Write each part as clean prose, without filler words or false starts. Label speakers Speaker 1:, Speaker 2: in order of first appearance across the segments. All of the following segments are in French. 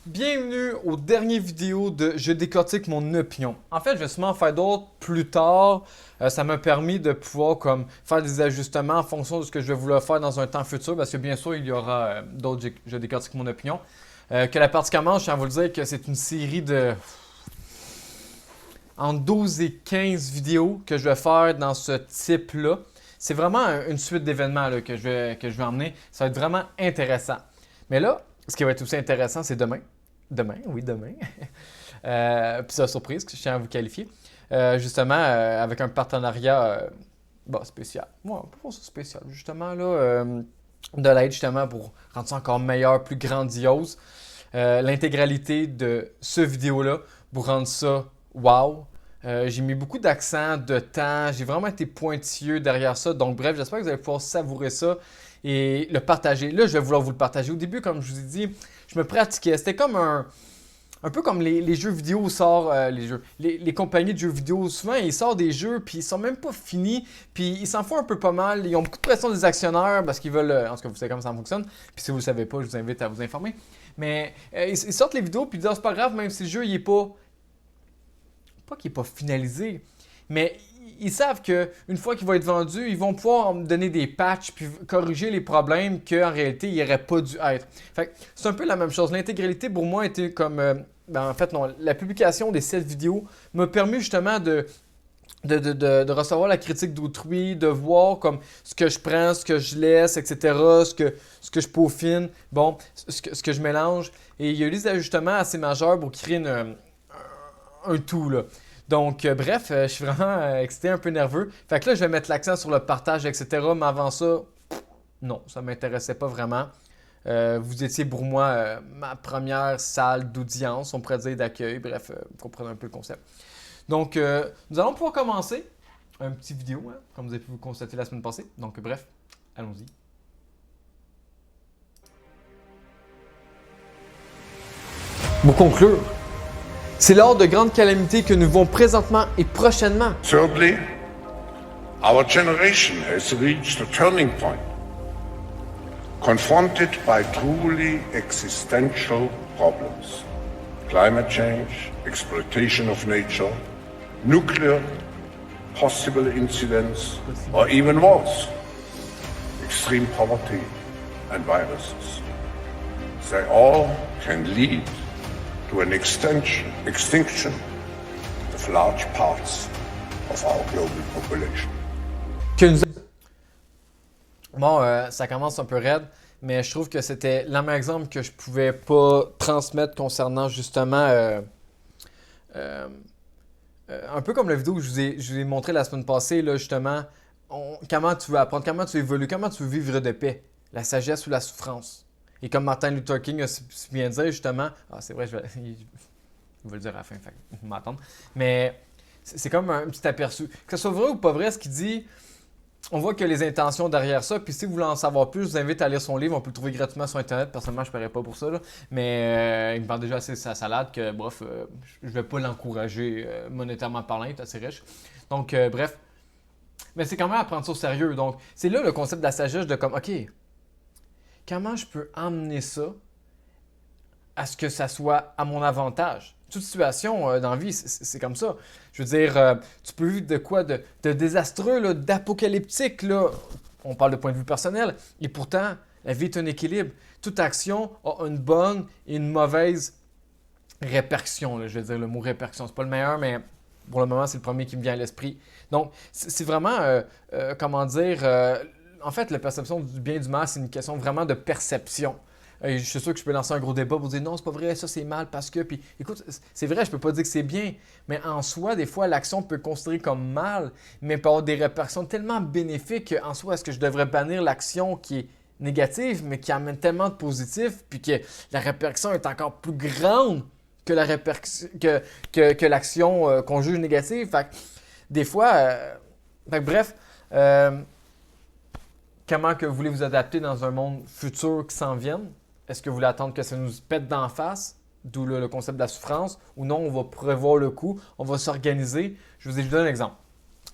Speaker 1: Bienvenue aux dernières vidéos de Je décortique mon opinion. En fait, je vais sûrement en faire d'autres plus tard. Ça m'a permis de pouvoir faire des ajustements en fonction de ce que je vais vouloir faire dans un temps futur parce que bien sûr, il y aura d'autres Je décortique mon opinion. Que la partie commence, je tiens à vous le dire que c'est une série de entre 12 et 15 vidéos que je vais faire dans ce type-là. C'est vraiment une suite d'événements que je vais emmener. Ça va être vraiment intéressant. Mais là, ce qui va être aussi intéressant, c'est demain. Demain, oui, demain. Puis c'est une surprise que je tiens à vous qualifier. Justement, avec un partenariat spécial. Ouais, on peut voir ça spécial. Justement, là, de l'aide justement pour rendre ça encore meilleur, plus grandiose. L'intégralité de ce vidéo-là pour rendre ça wow. J'ai mis beaucoup d'accent, de temps. J'ai vraiment été pointilleux derrière ça. Donc, bref, j'espère que vous allez pouvoir savourer ça et le partager. Là, je vais vouloir vous le partager. Au début, comme je vous ai dit, je me pratiquais. C'était comme un peu comme les jeux vidéo sortent, les compagnies de jeux vidéo, souvent ils sortent des jeux puis ils sont même pas finis, puis ils s'en foutent un peu pas mal, ils ont beaucoup de pression des actionnaires parce qu'ils veulent, en tout cas vous savez comment ça fonctionne, puis si vous le savez pas, je vous invite à vous informer, mais ils sortent les vidéos puis ils disent c'est pas grave même si le jeu il est pas qu'il est pas finalisé, mais ils savent qu'une fois qu'il va être vendu, ils vont pouvoir me donner des patchs puis corriger les problèmes qu'en réalité, il n'aurait pas dû être. Fait que c'est un peu la même chose. L'intégralité, pour moi, était comme... en fait, non. La publication des 7 vidéos m'a permis justement de recevoir la critique d'autrui, de voir comme ce que je prends, ce que je laisse, etc., ce que je peaufine, bon, ce que je mélange. Et il y a eu des ajustements assez majeurs pour créer un tout, là. Donc, bref, je suis vraiment excité, un peu nerveux. Fait que là, je vais mettre l'accent sur le partage, etc. Mais avant ça, non, ça ne m'intéressait pas vraiment. Vous étiez pour moi ma première salle d'audience, on pourrait dire d'accueil. Bref, vous comprenez un peu le concept. Donc, nous allons pouvoir commencer un petit vidéo, hein, comme vous avez pu vous constater la semaine passée. Donc, bref, allons-y. Pour conclure, c'est lors de grandes calamités que nous vivons présentement et prochainement.
Speaker 2: Thirdly, our generation has reached a turning point, confronted by truly existential problems. Climate change, exploitation of nature, nuclear, possible incidents, or even wars, extreme poverty and viruses. They all can lead to an extinction of large parts of our global population.
Speaker 1: Bon, ça commence un peu raide, mais je trouve que c'était le même exemple que je pouvais pas transmettre concernant justement un peu comme la vidéo que je vous ai montré la semaine passée, là, justement, comment tu veux apprendre, comment tu évolues, comment tu veux vivre de paix, la sagesse ou la souffrance. Et comme Martin Luther King a si bien dit, justement, c'est vrai, il va le dire à la fin, fait m'attendre, mais c'est comme un petit aperçu. Que ce soit vrai ou pas vrai, ce qu'il dit, on voit que les intentions derrière ça, puis si vous voulez en savoir plus, je vous invite à lire son livre, on peut le trouver gratuitement sur Internet, personnellement je ne paierais pas pour ça, là. Mais il me vend déjà assez sa salade que, bref, je ne vais pas l'encourager monétairement parlant, il est assez riche. Donc, bref, mais c'est quand même à prendre ça au sérieux, donc c'est là le concept de la sagesse de comme, ok, comment je peux emmener ça à ce que ça soit à mon avantage? Toute situation dans la vie, c'est comme ça. Je veux dire, tu peux vivre de quoi? De désastreux, là, d'apocalyptique. Là. On parle de point de vue personnel. Et pourtant, la vie est un équilibre. Toute action a une bonne et une mauvaise répercussion. Là. Je veux dire, le mot répercussion, c'est pas le meilleur, mais pour le moment, c'est le premier qui me vient à l'esprit. Donc, c'est vraiment, comment dire, en fait, la perception du bien et du mal, c'est une question vraiment de perception. Je suis sûr que je peux lancer un gros débat pour dire non, c'est pas vrai, ça c'est mal parce que. Puis écoute, c'est vrai, je peux pas dire que c'est bien, mais en soi, des fois, l'action peut être considérée comme mal, mais peut avoir des répercussions tellement bénéfiques qu'en soi, est-ce que je devrais bannir l'action qui est négative, mais qui amène tellement de positif, puis que la répercussion est encore plus grande que la que l'action qu'on juge négative. Fait que, des fois, bref. Comment que vous voulez vous adapter dans un monde futur qui s'en vienne? Est-ce que vous voulez attendre que ça nous pète d'en face? D'où le concept de la souffrance. Ou non, on va prévoir le coup, on va s'organiser. Je vous donne un exemple.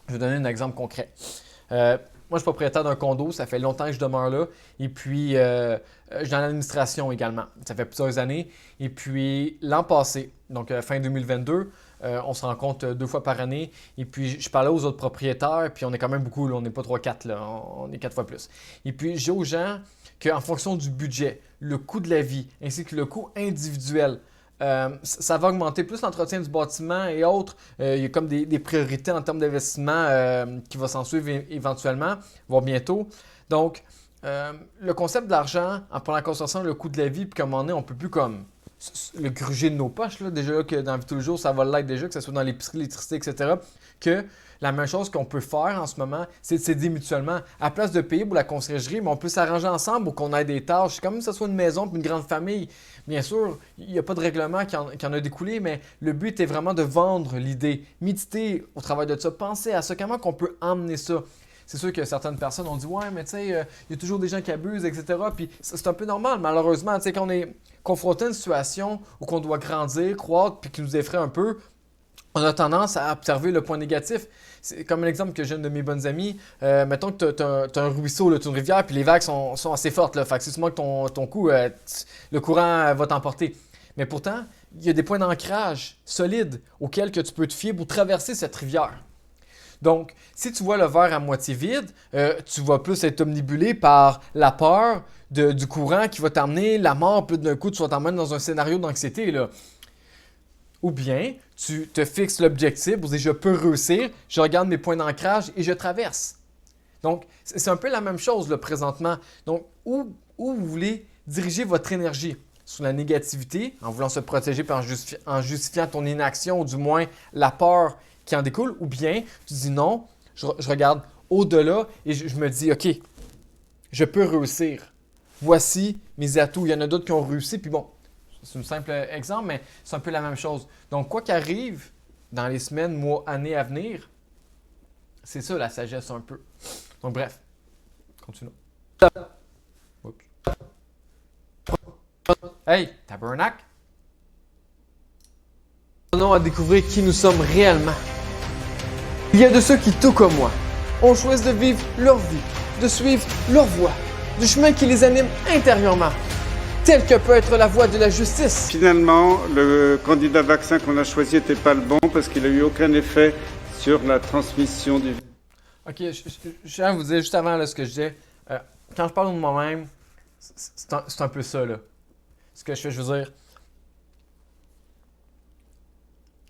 Speaker 1: Je vais vous donner un exemple concret. moi, je suis propriétaire d'un condo, ça fait longtemps que je demeure là. Et puis, je suis dans l'administration également. Ça fait plusieurs années. Et puis, l'an passé, donc fin 2022, on se rencontre 2 fois par année. Et puis, je parlais aux autres propriétaires, puis on est quand même beaucoup, là, on n'est pas 3-4, là, on est 4 fois plus. Et puis, je dis aux gens qu'en fonction du budget, le coût de la vie, ainsi que le coût individuel, ça va augmenter plus l'entretien du bâtiment et autres. Il y a comme des priorités en termes d'investissement qui va s'en suivre éventuellement, voire bientôt. Donc, le concept de l'argent, pour la construction, le coût de la vie, puis comme on est, on ne peut plus comme le gruger de nos poches. Là, déjà là, que dans la vie de tous les jours, ça va l'être déjà, que ce soit dans l'épicerie, l'électricité, etc. Que la même chose qu'on peut faire en ce moment, c'est de s'aider mutuellement. À place de payer pour la conciergerie, mais on peut s'arranger ensemble ou qu'on ait des tâches. C'est comme si ce soit une maison puis une grande famille. Bien sûr, il n'y a pas de règlement qui en a découlé, mais le but était vraiment de vendre l'idée. Méditer au travail de ça, penser à ça, comment qu'on peut emmener ça. C'est sûr que certaines personnes ont dit « Ouais, mais tu sais, il y a toujours des gens qui abusent, etc. » Puis c'est un peu normal, malheureusement. Tu sais, quand on est confronté à une situation où on doit grandir, croître, puis qui nous effraie un peu, on a tendance à observer le point négatif. C'est comme un exemple que j'ai une de mes bonnes amies. Mettons que tu as un ruisseau, tu as une rivière, puis les vagues sont assez fortes. Là. Fait que c'est souvent que ton coup, le courant va t'emporter. Mais pourtant, il y a des points d'ancrage solides auxquels que tu peux te fier pour traverser cette rivière. Donc, si tu vois le verre à moitié vide, tu vas plus être omnibulé par la peur du courant qui va t'amener la mort, puis d'un coup, tu vas t'emmener dans un scénario d'anxiété, là. Ou bien, tu te fixes l'objectif, vous dites je peux réussir, je regarde mes points d'ancrage et je traverse. Donc, c'est un peu la même chose là, présentement. Donc, où vous voulez diriger votre énergie? Sur la négativité, en voulant se protéger en justifiant ton inaction ou du moins la peur qui en découle, ou bien tu dis non, je regarde au-delà et je me dis ok, je peux réussir. Voici mes atouts. Il y en a d'autres qui ont réussi, puis bon, c'est un simple exemple, mais c'est un peu la même chose. Donc, quoi qu'arrive dans les semaines, mois, années à venir, c'est ça la sagesse un peu. Donc, bref, continuons. Oups. Hey, tabernacle! Nous à découvrir qui nous sommes réellement. Il y a de ceux qui, tout comme moi, ont choisi de vivre leur vie, de suivre leur voie, du chemin qui les anime intérieurement, tel que peut être la voie de la justice.
Speaker 3: Finalement, le candidat vaccin qu'on a choisi n'était pas le bon parce qu'il n'a eu aucun effet sur la transmission du virus.
Speaker 1: Ok, je tiens à vous dire juste avant là, ce que je disais. Quand je parle de moi-même, c'est un peu ça. Là. Ce que je fais, je veux dire,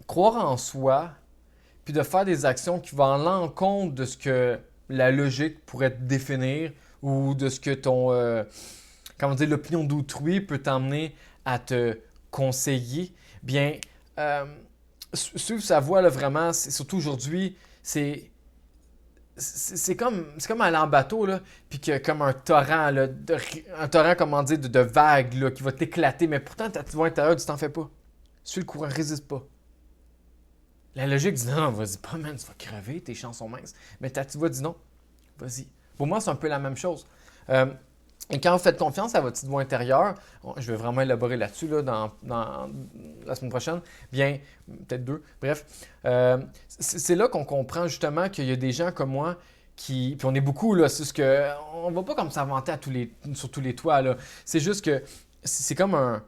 Speaker 1: croire en soi, puis de faire des actions qui vont en l'encontre de ce que la logique pourrait te définir ou de ce que comment dire, l'opinion d'autrui peut t'emmener à te conseiller, bien, suivre sa voie, là, vraiment, surtout aujourd'hui, c'est comme aller en bateau, là, puis qu'il y a comme un torrent, là, un torrent, comment dire, de vagues, là, qui va t'éclater, mais pourtant, ta voie intérieure, tu t'en fais pas. Suis le courant, résiste pas. La logique dit non, vas-y pas, man, tu vas crever, tes chances sont minces. Mais ta petite voix dit non, vas-y. Pour moi, c'est un peu la même chose. Et quand vous faites confiance à votre petite voix intérieure, je vais vraiment élaborer là-dessus là, dans la semaine prochaine, bien, peut-être 2, bref. C'est là qu'on comprend justement qu'il y a des gens comme moi puis on est beaucoup, là, c'est ce que, on va pas comme s'inventer sur tous les toits, là. C'est juste que c'est comme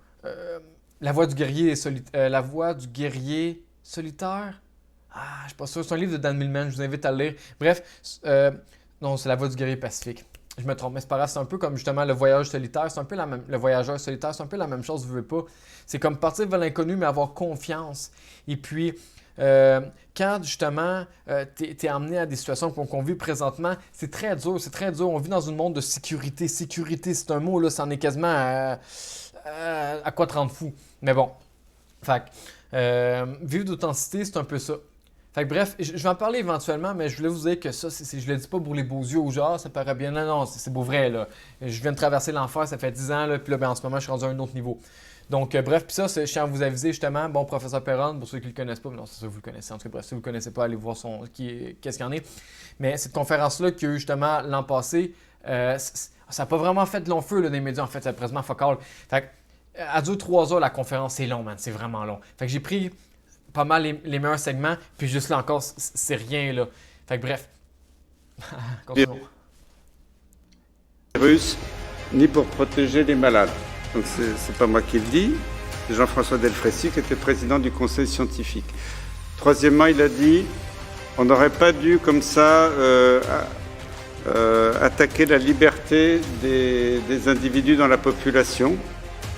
Speaker 1: la voix du guerrier la voix du guerrier solitaire. Ah, je suis pas sûr, c'est un livre de Dan Millman, je vous invite à le lire. Bref, non, c'est la voix du guerrier pacifique. Je me trompe, mais c'est pas grave, c'est un peu comme justement le voyage solitaire, c'est un peu le voyageur solitaire, c'est un peu la même chose, vous ne pas. C'est comme partir vers l'inconnu, mais avoir confiance. Et puis, quand justement, tu es emmené à des situations qu'on vit présentement, c'est très dur, c'est très dur. On vit dans un monde de sécurité. Sécurité, c'est un mot, là, ça en est quasiment à quoi te rendre fou. Mais bon, fait vivre d'authenticité, c'est un peu ça. Fait que bref, je vais en parler éventuellement, mais je voulais vous dire que ça, je le dis pas pour les beaux yeux ou genre, ça paraît bien. Non, non, c'est beau vrai, là. Je viens de traverser l'enfer, ça fait 10 ans, là, puis là, ben, en ce moment, je suis rendu à un autre niveau. Donc, bref, puis ça, je tiens à vous aviser justement, bon, professeur Perron, pour ceux qui ne le connaissent pas, mais non, c'est ça, vous le connaissez. En tout cas, bref, si vous ne le connaissez pas, allez voir qu'est-ce qu'il y en est. Mais cette conférence-là qu'il y a eu justement l'an passé, ça n'a pas vraiment fait de long feu, là, dans les médias, en fait, c'est presque focal. Fait que, à 2-3 heures, la conférence, c'est long, man, c'est vraiment long. Fait que j'ai pris pas mal les meilleurs segments, puis juste là encore, c'est rien, là. Fait que bref, continuons.
Speaker 3: virus, ni pour protéger les malades. Donc c'est pas moi qui le dis, c'est Jean-François Delfraissy qui était président du conseil scientifique. Troisièmement, il a dit on n'aurait pas dû comme ça attaquer la liberté des individus dans la population.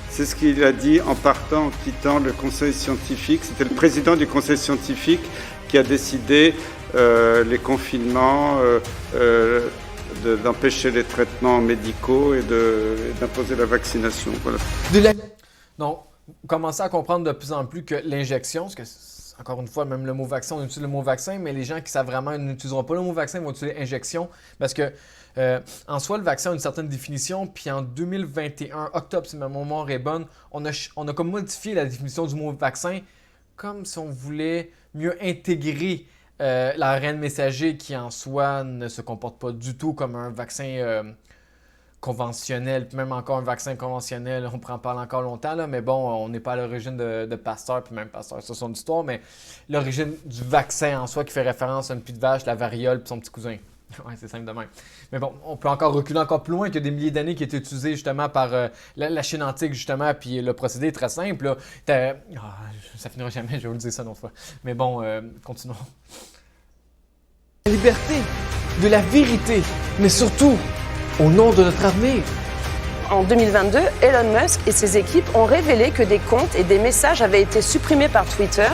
Speaker 3: C'est ce qu'il a dit en partant, en quittant le conseil scientifique. C'était le président du conseil scientifique qui a décidé les confinements, d'empêcher les traitements médicaux et d'imposer la vaccination. Voilà.
Speaker 1: Donc, vous commencez à comprendre de plus en plus que l'injection, parce que encore une fois, même le mot vaccin, on utilise le mot vaccin, mais les gens qui savent vraiment n'utiliseront pas le mot vaccin, ils vont utiliser injection, parce que en soi, le vaccin a une certaine définition, puis en 2021, octobre, si ma mémoire est bonne, on a comme modifié la définition du mot vaccin, comme si on voulait mieux intégrer l'ARN messager qui en soi ne se comporte pas du tout comme un vaccin conventionnel, puis même encore un vaccin conventionnel, on pourrait en parler encore longtemps, là, mais bon, on n'est pas à l'origine de Pasteur, puis même Pasteur, c'est son histoire, mais l'origine du vaccin en soi qui fait référence à une pie de vache, la variole, puis son petit cousin. Ouais, c'est simple de même. Mais bon, on peut encore reculer encore plus loin que des milliers d'années qui étaient utilisés justement par la Chine antique, justement, puis le procédé est très simple. Là. Ça finira jamais, je vais vous le dire ça une autre fois. Mais bon, continuons. La liberté, de la vérité, mais surtout au nom de notre avenir.
Speaker 4: En 2022, Elon Musk et ses équipes ont révélé que des comptes et des messages avaient été supprimés par Twitter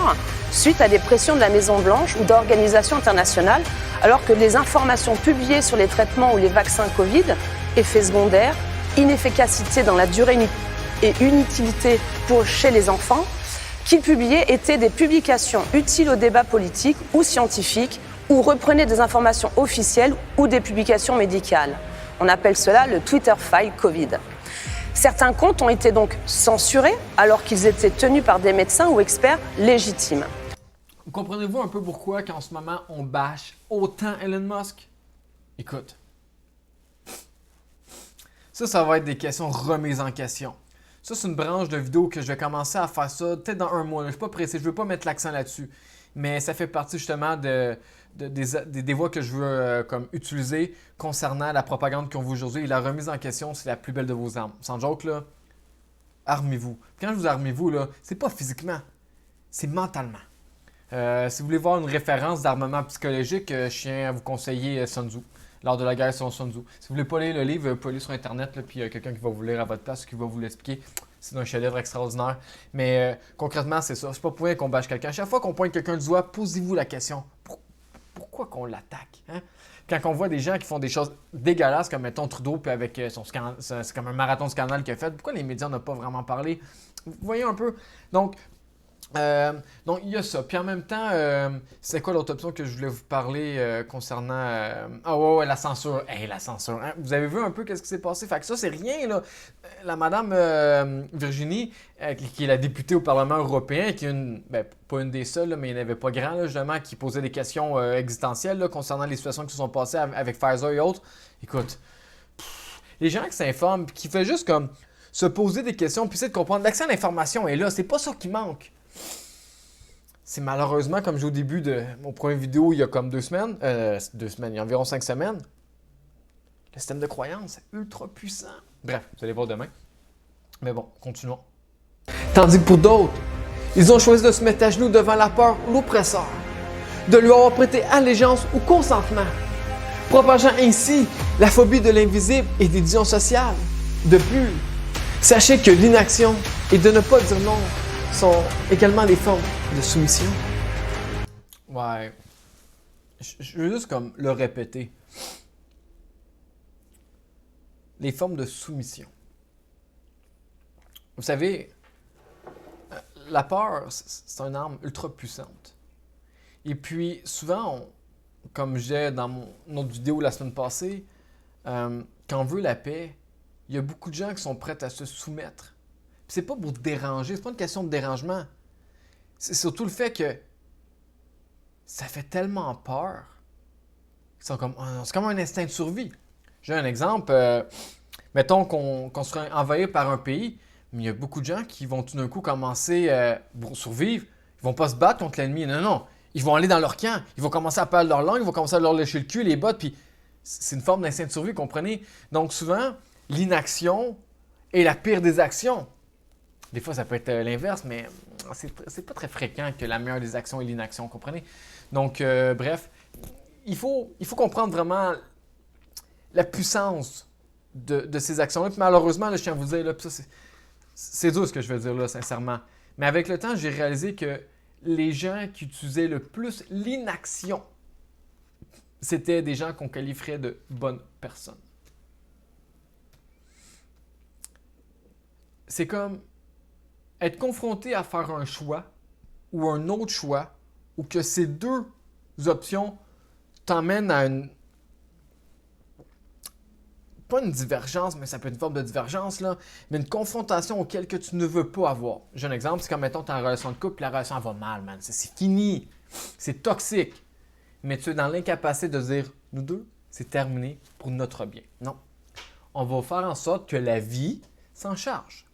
Speaker 4: suite à des pressions de la Maison-Blanche ou d'organisations internationales, alors que les informations publiées sur les traitements ou les vaccins Covid, effets secondaires, inefficacité dans la durée et inutilité chez les enfants, qu'ils publiaient étaient des publications utiles au débat politique ou scientifique ou reprenaient des informations officielles ou des publications médicales. On appelle cela le Twitter File Covid. Certains comptes ont été donc censurés alors qu'ils étaient tenus par des médecins ou experts légitimes.
Speaker 1: Comprenez-vous un peu pourquoi qu'en ce moment on bâche autant Elon Musk? Écoute, ça va être des questions remises en question. Ça, c'est une branche de vidéo que je vais commencer à faire ça peut-être dans un mois. Je ne suis pas pressé, je ne veux pas mettre l'accent là-dessus. Mais ça fait partie justement des voies que je veux comme utiliser concernant la propagande qu'on voit aujourd'hui. Et la remise en question, c'est la plus belle de vos armes. Sans joke, là, armez-vous. Quand je vous armez-vous, là, c'est pas physiquement, c'est mentalement. Si vous voulez voir une référence d'armement psychologique, je tiens à vous conseiller Sun Tzu, lors de la guerre sur Sun Tzu. Si vous voulez pas lire le livre, vous pouvez aller sur Internet, là, puis il y a quelqu'un qui va vous lire à votre place, qui va vous l'expliquer. C'est un chef-d'œuvre extraordinaire. Mais concrètement, c'est ça. C'est pas pour rien qu'on bâche quelqu'un. Chaque fois qu'on pointe quelqu'un du doigt, posez-vous la question. Pourquoi qu'on l'attaque? Hein? Quand on voit des gens qui font des choses dégueulasses, comme mettons Trudeau, puis avec son scandale, c'est comme un marathon de scandale qu'il a fait, pourquoi les médias n'ont pas vraiment parlé? Vous voyez un peu? Donc, il y a ça. Puis en même temps, c'est quoi l'autre option que je voulais vous parler concernant... la censure. La censure. Hein? Vous avez vu un peu qu'est-ce qui s'est passé? Fait que ça, c'est rien, là. La madame Virginie, qui est la députée au Parlement européen, qui est pas une des seules, là, mais il n'y en avait pas grand, là, justement, qui posait des questions existentielles là, concernant les situations qui se sont passées avec Pfizer et autres. Écoute, les gens qui s'informent, qui font juste comme se poser des questions, puis essayer de comprendre. L'accès à l'information est là, c'est pas ça qui manque. C'est malheureusement, comme j'ai au début de mon premier vidéo, il y a comme 2 semaines, il y a environ 5 semaines, le système de croyance est ultra puissant. Bref, vous allez voir demain. Mais bon, continuons. Tandis que pour d'autres, ils ont choisi de se mettre à genoux devant la peur ou l'oppresseur, de lui avoir prêté allégeance ou consentement, propageant ainsi la phobie de l'invisible et des divisions sociales. De plus, sachez que l'inaction et de ne pas dire non sont également des formes de soumission. Ouais. Je veux juste comme le répéter. Les formes de soumission. Vous savez, la peur, c'est une arme ultra puissante. Et puis, souvent, comme je disais dans mon autre vidéo la semaine passée, quand on veut la paix, il y a beaucoup de gens qui sont prêts à se soumettre. Puis c'est pas pour déranger, c'est pas une question de dérangement. C'est surtout le fait que ça fait tellement peur. C'est comme un instinct de survie. J'ai un exemple. Mettons qu'on serait envahi par un pays, mais il y a beaucoup de gens qui vont tout d'un coup commencer pour survivre. Ils vont pas se battre contre l'ennemi. Non. Ils vont aller dans leur camp. Ils vont commencer à parler leur langue. Ils vont commencer à leur lécher le cul, les bottes. Puis c'est une forme d'instinct de survie, comprenez? Donc souvent, l'inaction est la pire des actions. Des fois, ça peut être l'inverse, mais c'est pas très fréquent que la meilleure des actions est l'inaction, comprenez? Donc, bref, il faut comprendre vraiment la puissance de ces actions-là. Puis malheureusement, là, je tiens à vous dire, là, puis ça, c'est dur ce que je veux dire là, sincèrement. Mais avec le temps, j'ai réalisé que les gens qui utilisaient le plus l'inaction, c'était des gens qu'on qualifierait de bonnes personnes. C'est comme être confronté à faire un choix ou un autre choix ou que ces deux options t'emmènent à une... pas une divergence, mais ça peut être une forme de divergence, là, mais une confrontation auquel que tu ne veux pas avoir. J'ai un exemple, c'est comme, mettons, tu as une relation de couple, la relation elle va mal, man. C'est fini. C'est toxique. Mais tu es dans l'incapacité de dire, nous deux, c'est terminé pour notre bien. Non. On va faire en sorte que la vie s'en charge.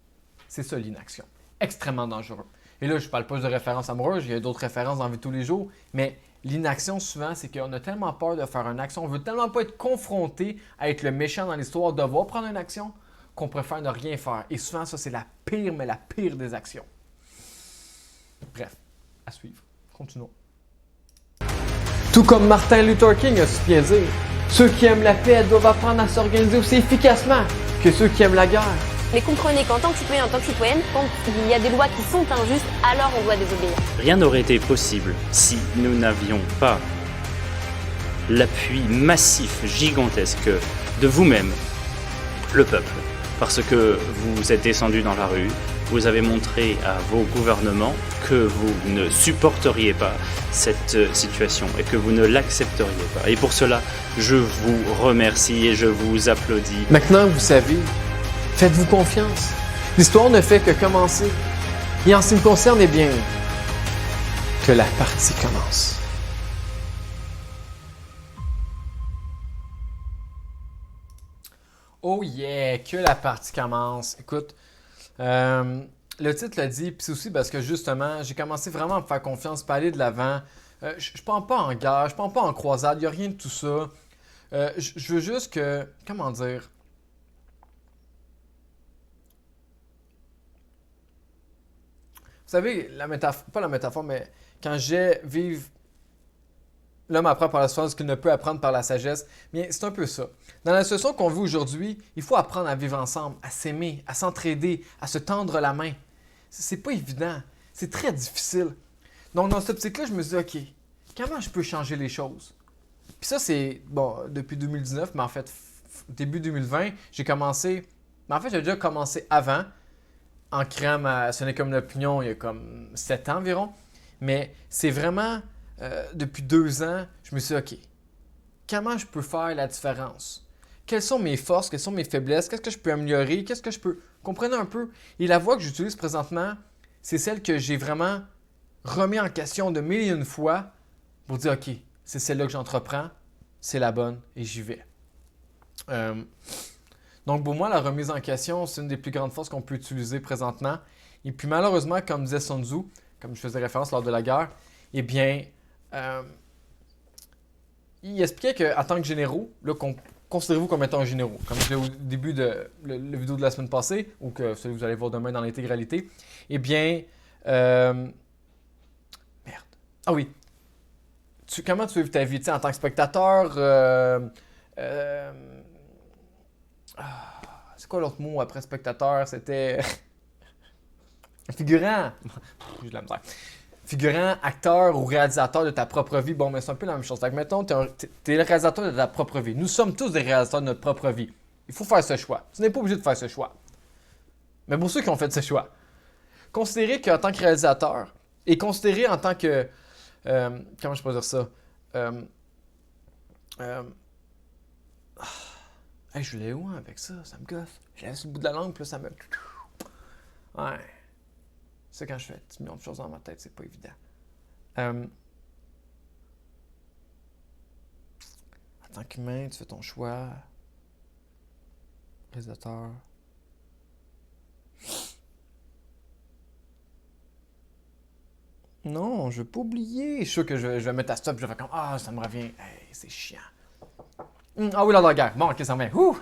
Speaker 1: C'est ça l'inaction. Extrêmement dangereux. Et là, je ne parle pas de références amoureuses, il y a d'autres références dans la vie de tous les jours, mais l'inaction, souvent, c'est qu'on a tellement peur de faire une action, on veut tellement pas être confronté à être le méchant dans l'histoire, devoir prendre une action, qu'on préfère ne rien faire. Et souvent, ça, c'est la pire, mais la pire des actions. Bref, à suivre. Continuons. Tout comme Martin Luther King a su bien dire, ceux qui aiment la paix doivent apprendre à s'organiser aussi efficacement que ceux qui aiment la guerre.
Speaker 5: Mais comprenez qu'en tant que citoyen, en tant que citoyenne, quand il y a des lois qui sont injustes, alors on doit désobéir.
Speaker 6: Rien n'aurait été possible si nous n'avions pas l'appui massif, gigantesque de vous-même, le peuple. Parce que vous êtes descendu dans la rue, vous avez montré à vos gouvernements que vous ne supporteriez pas cette situation et que vous ne l'accepteriez pas. Et pour cela, je vous remercie et je vous applaudis.
Speaker 1: Maintenant, vous savez, faites-vous confiance. L'histoire ne fait que commencer. Et en ce qui me concerne, eh bien, que la partie commence. Oh yeah, que la partie commence. Écoute, le titre le dit, puis c'est aussi parce que justement, j'ai commencé vraiment à me faire confiance, pas aller de l'avant. Je ne pars pas en guerre, je ne pars pas en croisade, il n'y a rien de tout ça. Je veux juste que, comment dire, vous savez, la métaphore, pas la métaphore, mais quand j'ai vive l'homme apprend par la souffrance ce qu'il ne peut apprendre par la sagesse, bien, c'est un peu ça. Dans la situation qu'on vit aujourd'hui, il faut apprendre à vivre ensemble, à s'aimer, à s'entraider, à se tendre la main. C'est pas évident, c'est très difficile. Donc, dans cette optique-là, je me dis, OK, comment je peux changer les choses? Puis ça, c'est, bon, depuis 2019, mais en fait, début 2020, j'ai commencé, mais en fait, j'ai déjà commencé avant, en créant ce n'est comme une opinion, il y a comme 7 ans environ, mais c'est vraiment, depuis 2 ans, je me suis dit, OK, comment je peux faire la différence? Quelles sont mes forces? Quelles sont mes faiblesses? Qu'est-ce que je peux améliorer? Qu'est-ce que je peux... Comprenez un peu. Et la voie que j'utilise présentement, c'est celle que j'ai vraiment remis en question de mille et une fois pour dire, OK, c'est celle-là que j'entreprends, c'est la bonne et j'y vais. Donc pour moi, la remise en question, c'est une des plus grandes forces qu'on peut utiliser présentement. Et puis malheureusement, comme disait Sun Tzu, comme je faisais référence lors de la guerre, eh bien, il expliquait qu'en tant que généraux, là, considérez-vous comme étant généraux, comme je l'ai au début de la vidéo de la semaine passée, ou que celui que vous allez voir demain dans l'intégralité, eh bien, merde. Ah oui. Comment tu vis ta vie, tu sais, en tant que spectateur, c'est quoi l'autre mot après spectateur? C'était figurant. J'ai de la misère. Figurant, acteur ou réalisateur de ta propre vie. Bon, mais c'est un peu la même chose. Donc, mettons, tu es le réalisateur de ta propre vie. Nous sommes tous des réalisateurs de notre propre vie. Il faut faire ce choix. Tu n'es pas obligé de faire ce choix. Mais pour ceux qui ont fait ce choix, considérez qu'en tant que réalisateur et considérez en tant que... comment je peux dire ça? Hey, je l'ai où avec ça? Ça me gosse. Je l'ai sur le bout de la langue, puis là, ça me... Ouais. C'est quand je fais 10 millions de choses dans ma tête, c'est pas évident. En tant qu'humain, tu fais ton choix. Réalisateur. Non, je veux pas oublier. Je suis sûr que je vais mettre à stop, je vais faire comme « Ah, ça me revient. Hey, c'est chiant. » Ah oui, lors de la guerre. Bon, ok, ça va. Ouh!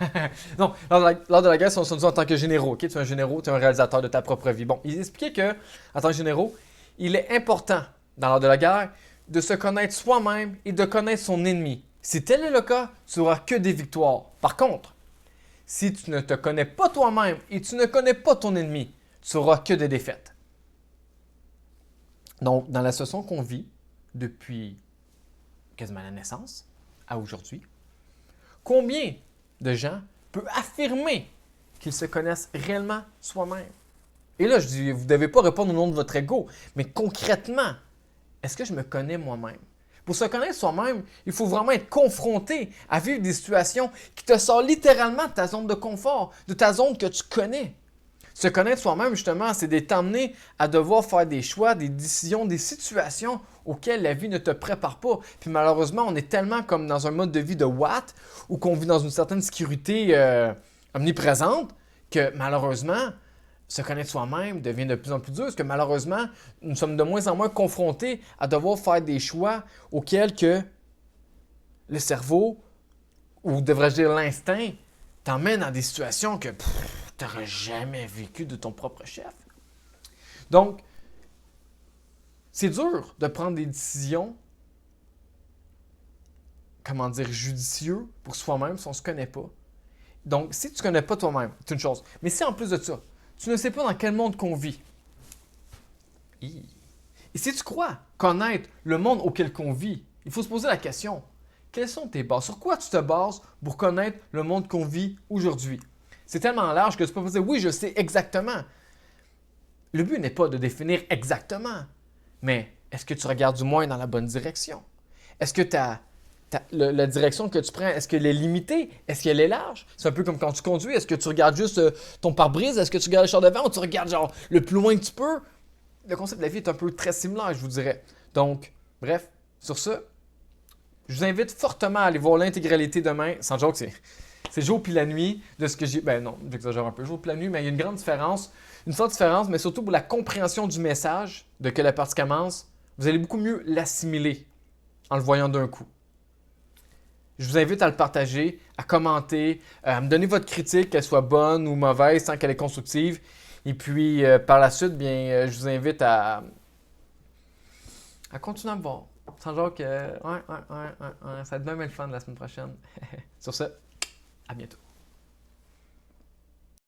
Speaker 1: Non, lors de la guerre, on dit en tant que généraux. Ok, tu es un généraux, tu es un réalisateur de ta propre vie. Bon, il expliquait que, en tant que généraux, il est important, dans l'art de la guerre, de se connaître soi-même et de connaître son ennemi. Si tel est le cas, tu n'auras que des victoires. Par contre, si tu ne te connais pas toi-même et tu ne connais pas ton ennemi, tu n'auras que des défaites. Donc, dans la situation qu'on vit depuis quasiment la naissance à aujourd'hui, combien de gens peuvent affirmer qu'ils se connaissent réellement soi-même? Et là, je dis, vous ne devez pas répondre au nom de votre ego, mais concrètement, est-ce que je me connais moi-même? Pour se connaître soi-même, il faut vraiment être confronté à vivre des situations qui te sortent littéralement de ta zone de confort, de ta zone que tu connais. Se connaître soi-même, justement, c'est de t'amener à devoir faire des choix, des décisions, des situations auxquelles la vie ne te prépare pas. Puis malheureusement, on est tellement comme dans un mode de vie de Watt, ou qu'on vit dans une certaine sécurité omniprésente, que malheureusement, se connaître soi-même devient de plus en plus dur, parce que malheureusement, nous sommes de moins en moins confrontés à devoir faire des choix auxquels que le cerveau, ou devrais-je dire l'instinct, t'emmène dans des situations que tu n'aurais jamais vécu de ton propre chef. Donc, c'est dur de prendre des décisions, comment dire, judicieuses pour soi-même si on ne se connaît pas. Donc, si tu ne connais pas toi-même, c'est une chose. Mais si en plus de ça, tu ne sais pas dans quel monde qu'on vit, et si tu crois connaître le monde auquel on vit, il faut se poser la question, quelles sont tes bases? Sur quoi tu te bases pour connaître le monde qu'on vit aujourd'hui? C'est tellement large que tu peux pas dire « oui, je sais exactement ». Le but n'est pas de définir exactement, mais est-ce que tu regardes du moins dans la bonne direction? Est-ce que la direction que tu prends, est-ce qu'elle est limitée? Est-ce qu'elle est large? C'est un peu comme quand tu conduis. Est-ce que tu regardes juste ton pare-brise? Est-ce que tu regardes le char devant ou tu regardes genre le plus loin que tu peux? Le concept de la vie est un peu très similaire, je vous dirais. Donc, bref, sur ce, je vous invite fortement à aller voir l'intégralité demain. Sans joke, c'est jour puis la nuit de ce que j'ai... Ben non, j'exagère un peu, jour puis la nuit, mais il y a une grande différence. Une forte différence, mais surtout pour la compréhension du message de que la partie commence, vous allez beaucoup mieux l'assimiler en le voyant d'un coup. Je vous invite à le partager, à commenter, à me donner votre critique, qu'elle soit bonne ou mauvaise, tant qu'elle est constructive. Et puis, par la suite, bien, je vous invite à continuer à me voir. Sans genre que, ça va être même le fun la semaine prochaine. Sur ce, à bientôt.